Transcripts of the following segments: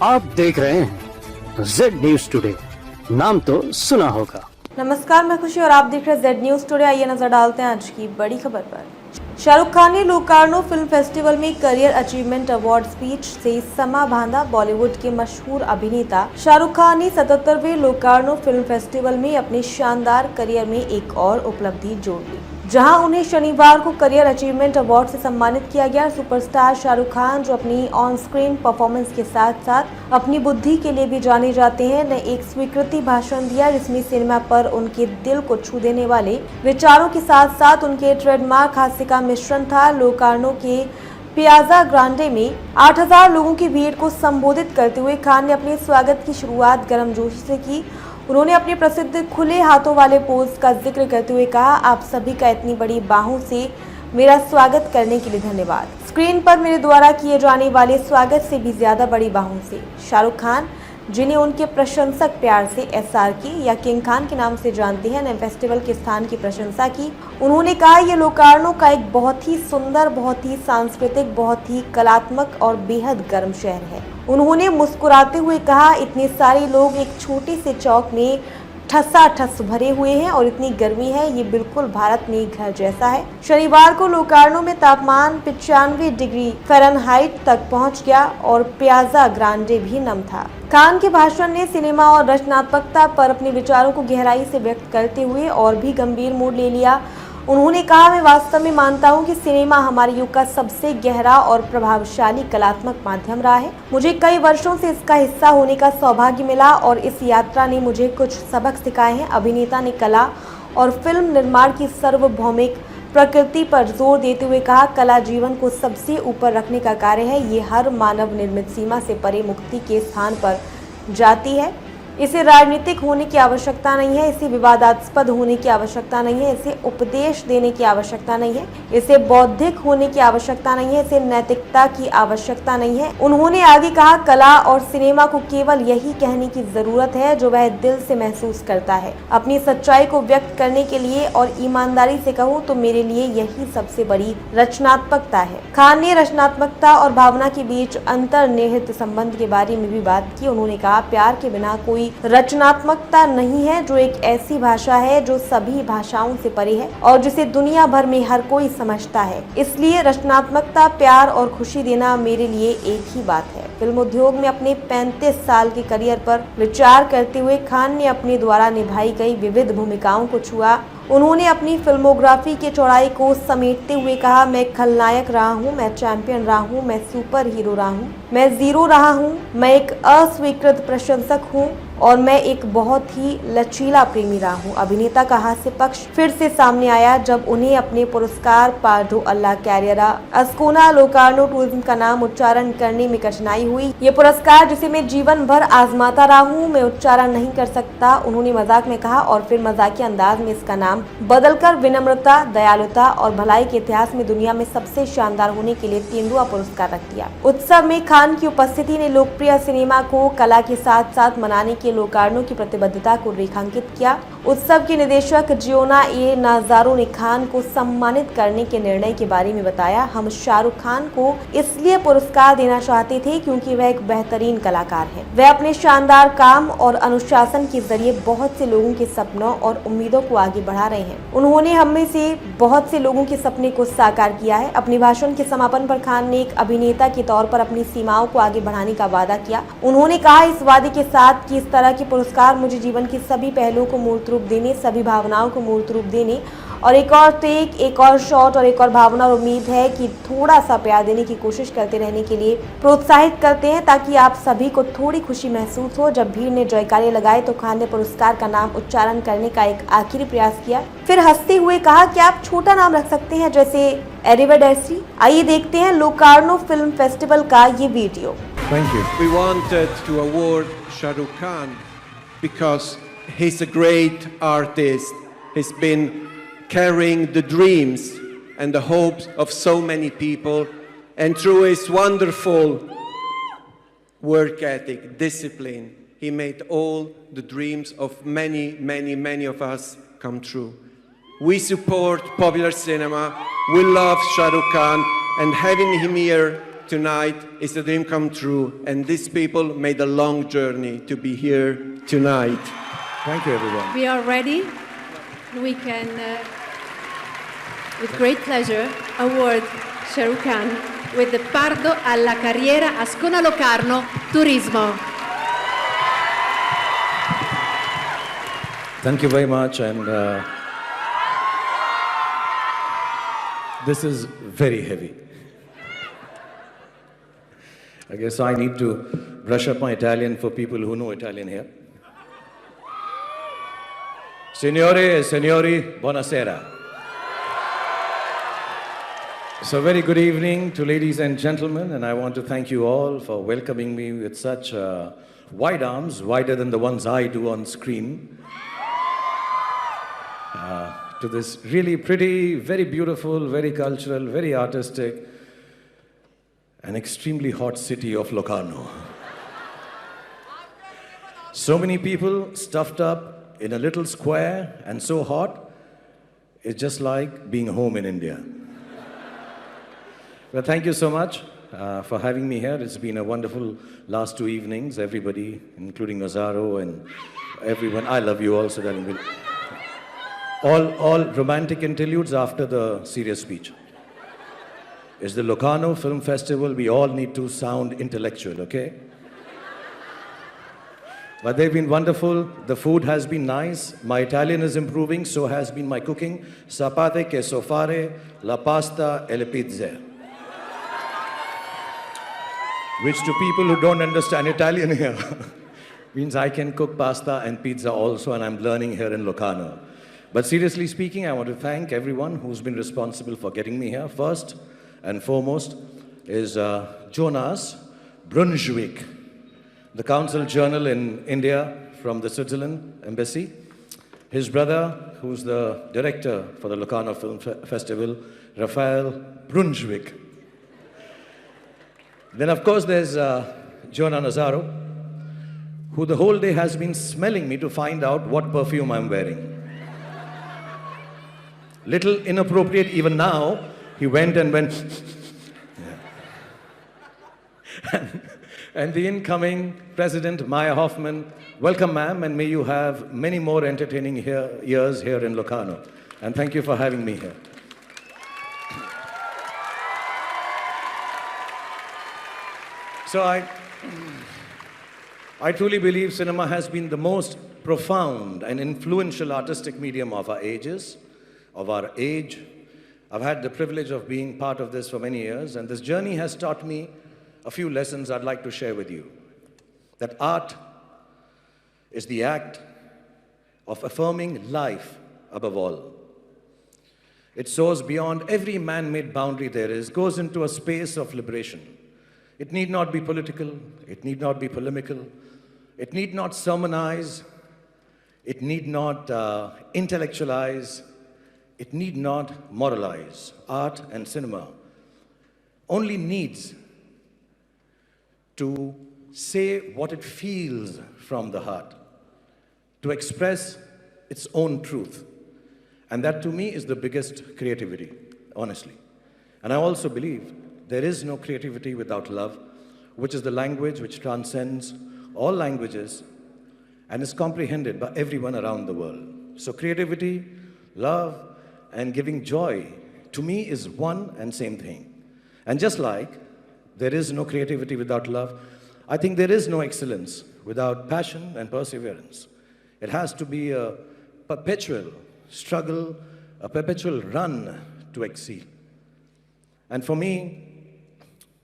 आप देख रहे हैं जेड न्यूज टुडे, नाम तो सुना होगा। नमस्कार, मैं खुशी और आप देख रहे हैं जेड न्यूज टुडे। आइए नजर डालते हैं आज की बड़ी खबर पर। शाहरुख खान ने लोकार्नो फिल्म फेस्टिवल में करियर अचीवमेंट अवार्ड स्पीच से समा बांधा। बॉलीवुड के मशहूर अभिनेता शाहरुख खान ने 77वें लोकार्नो फिल्म फेस्टिवल में अपने शानदार करियर में एक और उपलब्धि जोड़ ली, जहां उन्हें शनिवार को करियर अचीवमेंट अवार्ड से सम्मानित किया गया। सुपरस्टार शाहरुख खान, जो अपनी ऑन स्क्रीन परफॉर्मेंस के साथ साथ अपनी बुद्धि के लिए भी जाने जाते हैं, ने एक स्वीकृति भाषण दिया जिसमें सिनेमा पर उनके दिल को छू देने वाले विचारों के साथ साथ उनके ट्रेडमार्क हास्य का मिश्रण था। लोकार्नो के पियाजा ग्रांडे में 8000 लोगों की भीड़ को संबोधित करते हुए खान ने अपने स्वागत की शुरुआत गर्मजोशी से की। उन्होंने अपने प्रसिद्ध खुले हाथों वाले पोज का जिक्र करते हुए कहा, आप सभी का इतनी बड़ी बाहों से मेरा स्वागत करने के लिए धन्यवाद। स्क्रीन पर मेरे द्वारा किए जाने वाले स्वागत से भी ज्यादा बड़ी बाहों से। शाहरुख खान, जिन्हें उनके प्रशंसक प्यार से SRK या किंग खान के नाम से जानते हैं, ने फेस्टिवल के स्थान की प्रशंसा की। उन्होंने कहा, ये लोकार्नो का एक बहुत ही सुंदर, बहुत ही सांस्कृतिक, बहुत ही कलात्मक और बेहद गर्म शहर है। उन्होंने मुस्कुराते हुए कहा, इतने सारे लोग एक छोटे से चौक में ठसाठस भरे हुए हैं और इतनी गर्मी है, ये बिल्कुल भारत में घर जैसा है। शनिवार को लोकार्नो में तापमान 95 डिग्री फ़ारेनहाइट तक पहुंच गया और पियाजा ग्रांडे भी नम था। खान के भाषण ने सिनेमा और रचनात्मकता पर अपने विचारों को गहराई से व्यक्त करते हुए और भी गंभीर मोड़ ले लिया। उन्होंने कहा, मैं वास्तव में मानता हूं कि सिनेमा हमारे युग का सबसे गहरा और प्रभावशाली कलात्मक माध्यम रहा है। मुझे कई वर्षों से इसका हिस्सा होने का सौभाग्य मिला और इस यात्रा ने मुझे कुछ सबक सिखाए हैं। अभिनेता ने कला और फिल्म निर्माण की सार्वभौमिक प्रकृति पर जोर देते हुए कहा, कला जीवन को सबसे ऊपर रखने का कार्य है। ये हर मानव निर्मित सीमा से परे मुक्ति के स्थान पर जाती है। इसे राजनीतिक होने की आवश्यकता नहीं है, इसे विवादास्पद होने की आवश्यकता नहीं है, इसे उपदेश देने की आवश्यकता नहीं है, इसे बौद्धिक होने की आवश्यकता नहीं है, इसे नैतिकता की आवश्यकता नहीं है। उन्होंने आगे कहा, कला और सिनेमा को केवल यही कहने की जरूरत है जो वह दिल से महसूस करता है। अपनी सच्चाई को व्यक्त करने के लिए और ईमानदारी से कहूँ तो मेरे लिए यही सबसे बड़ी रचनात्मकता है। खान ने रचनात्मकता और भावना के बीच अंतर्निहित संबंध के बारे में भी बात की। उन्होंने कहा, प्यार के बिना कोई रचनात्मकता नहीं है, जो एक ऐसी भाषा है जो सभी भाषाओं से परे है और जिसे दुनिया भर में हर कोई समझता है। इसलिए रचनात्मकता, प्यार और खुशी देना मेरे लिए एक ही बात है। फिल्म उद्योग में अपने 35 साल के करियर पर विचार करते हुए खान ने अपने द्वारा निभाई गई विविध भूमिकाओं को छुआ। उन्होंने अपनी फिल्मोग्राफी के चौड़ाई को समेटते हुए कहा, मैं खलनायक रहा हूँ, मैं चैंपियन रहा हूँ, मैं सुपर हीरो रहा हूँ, मैं जीरो रहा हूँ, मैं एक अस्वीकृत प्रशंसक हूँ और मैं एक बहुत ही लचीला प्रेमी रहा हूँ। अभिनेता का हास्य पक्ष फिर से सामने आया जब उन्हें अपने पुरस्कार पार्डो अल्लाह कैरियरा अस्कोना लोकार्नो टूरिज्म का नाम उच्चारण करने में कठिनाई हुई। ये पुरस्कार जिसे मैं जीवन भर आजमाता रहा हूँ, मैं उच्चारण नहीं कर सकता, उन्होंने मजाक में कहा और फिर मजाकिया अंदाज में इसका नाम बदलकर विनम्रता, दयालुता और भलाई के इतिहास में दुनिया में सबसे शानदार होने के लिए तेंदुआ पुरस्कार रख दिया। उत्सव में खान की उपस्थिति ने लोकप्रिय सिनेमा को कला के साथ साथ मनाने के लोकार्नो की प्रतिबद्धता को रेखांकित किया। उत्सव के निदेशक जियोना ए नाजारो ने खान को सम्मानित करने के निर्णय के बारे में बताया, हम शाहरुख खान को इसलिए पुरस्कार देना चाहते थे क्योंकि वह एक बेहतरीन कलाकार है। वह अपने शानदार काम और अनुशासन के जरिए बहुत से लोगों के सपनों और उम्मीदों को आगे बढ़ा रहे हैं। उन्होंने हम में से बहुत से लोगों के सपने को साकार किया है। अपने भाषण के समापन पर खान ने एक अभिनेता के तौर पर अपनी सीमाओं को आगे बढ़ाने का वादा किया। उन्होंने कहा, इस वादे के साथ कि इस तरह के पुरस्कार मुझे जीवन के सभी पहलुओं को मूर्त रूप देने, सभी भावनाओं को मूर्त रूप देने और एक और टेक, एक और शॉट और एक और भावना और उम्मीद है कि थोड़ा सा प्यार देने की कोशिश करते रहने के लिए प्रोत्साहित करते हैं ताकि आप सभी को थोड़ी खुशी महसूस हो। जब भीड़ ने जयकारे लगाए तो खान ने पुरस्कार का नाम उच्चारण करने का एक आखिरी प्रयास किया, फिर हंसते हुए कहा, क्या आप छोटा नाम रख सकते हैं जैसे एरिवेडेसी। आइए देखते हैं लोकार्नो फिल्म फेस्टिवल का ये video. Thank you. We wanted to award Shah Rukh Khan because he's a great artist. He's been carrying the dreams and the hopes of so many people, and through his wonderful work ethic, discipline, he made all the dreams of many of us come true. We support popular cinema, we love Shah Rukh Khan, and having him here tonight is a dream come true, and these people made a long journey to be here tonight. Thank you, everyone. We are ready. We can, with great pleasure, award Shah Rukh Khan with the Pardo alla Carriera Ascona Locarno Turismo. Thank you very much, and this is very heavy. I guess I need to brush up my Italian for people who know Italian here. Signore e signori, buonasera. So very good evening to ladies and gentlemen, and I want to thank you all for welcoming me with such wide arms, wider than the ones I do on screen, to this really pretty, very beautiful, very cultural, very artistic, and extremely hot city of Locarno. So many people stuffed up in a little square and so hot, it's just like being home in India. Well, thank you so much for having me here. It's been a wonderful last 2 evenings, everybody, including Nazaro and everyone. I love you all, so that all romantic interludes after the serious speech. It's the Locarno Film Festival. We all need to sound intellectual, okay? But they've been wonderful. The food has been nice. My Italian is improving, so has been my cooking. Sapate che so fare la pasta e le pizze. Which to people who don't understand Italian here means I can cook pasta and pizza also, and I'm learning here in Locarno. But seriously speaking, I want to thank everyone who's been responsible for getting me here. First and foremost is Jonas Brunswick, the Council Journal in India from the Switzerland Embassy. His brother, who's the director for the Locarno Film Festival, Raphael Brunswick. Then, of course, there's Jonah Nazaro, who the whole day has been smelling me to find out what perfume I'm wearing. Little inappropriate even now, he went and went, and the incoming President, Maya Hoffman, welcome ma'am, and may you have many more entertaining years here in Locarno. And thank you for having me here. So I truly believe cinema has been the most profound and influential artistic medium of our ages, of our age. I've had the privilege of being part of this for many years, and this journey has taught me a few lessons I'd like to share with you. That art is the act of affirming life above all. It soars beyond every man-made boundary there is, goes into a space of liberation. It need not be political, it need not be polemical, it need not sermonize, it need not intellectualize, it need not moralize. Art and cinema only needs to say what it feels from the heart, to express its own truth. And that to me is the biggest creativity, honestly. And I also believe there is no creativity without love, which is the language which transcends all languages and is comprehended by everyone around the world. So creativity, love, and giving joy, to me, is one and same thing. And just like there is no creativity without love, I think there is no excellence without passion and perseverance. It has to be a perpetual struggle, a perpetual run to exceed. And for me,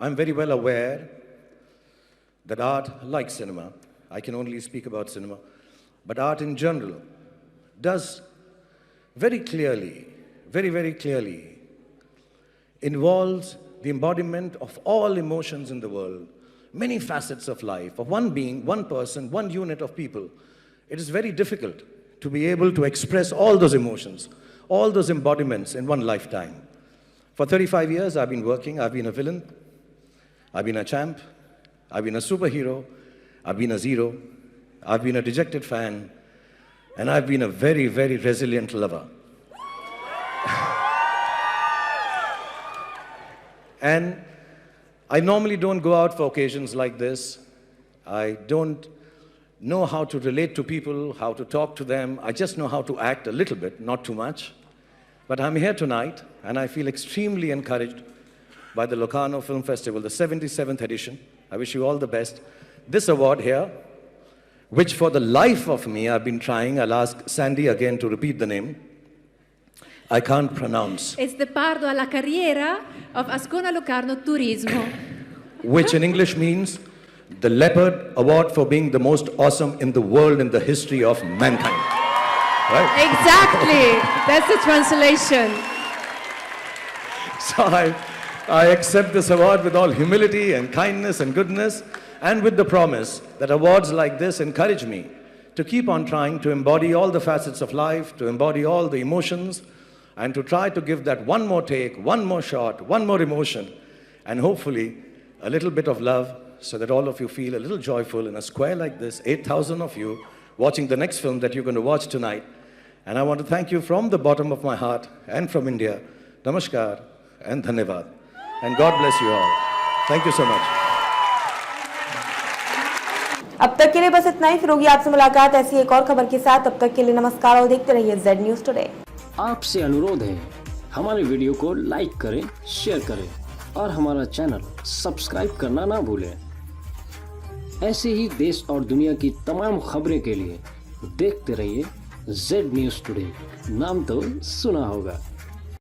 I'm very well aware that art, like cinema, I can only speak about cinema, but art in general does very clearly, very, very clearly involves the embodiment of all emotions in the world, many facets of life, of one being, one person, one unit of people. It is very difficult to be able to express all those emotions, all those embodiments in one lifetime. For 35 years, I've been working. I've been a villain, I've been a champ, I've been a superhero, I've been a zero, I've been a dejected fan, and I've been a very, very resilient lover. And I normally don't go out for occasions like this. I don't know how to relate to people, how to talk to them. I just know how to act a little bit, not too much. But I'm here tonight, and I feel extremely encouraged by the Locarno Film Festival, the 77th edition. I wish you all the best. This award here, which for the life of me I've been trying, I'll ask Sandy again to repeat the name, I can't pronounce, It's the Pardo alla Carriera of Ascona Locarno Turismo. which in English means the Leopard Award for being the most awesome in the world in the history of mankind. Right? Exactly, that's the translation. So I accept this award with all humility and kindness and goodness, and with the promise that awards like this encourage me to keep on trying to embody all the facets of life, to embody all the emotions, and to try to give that one more take, one more shot, one more emotion, and hopefully a little bit of love, so that all of you feel a little joyful in a square like this, 8,000 of you watching the next film that you're going to watch tonight. And I want to thank you from the bottom of my heart and from India. Namaskar and Dhanyavad. And God bless you all. Thank you so much. अब तक के लिए बस इतना ही। फिर होगी आपसे मुलाकात ऐसी एक और खबर के साथ। तब तक के लिए नमस्कार और देखते रहिए Z News टुडे। आपसे अनुरोध है, हमारे वीडियो को लाइक करें, शेयर करें और हमारा चैनल सब्सक्राइब करना ना भूलें। ऐसे ही देश और दुनिया की तमाम खबरें के लिए देखते रहिए Z News टुडे। नाम तो सुना होगा।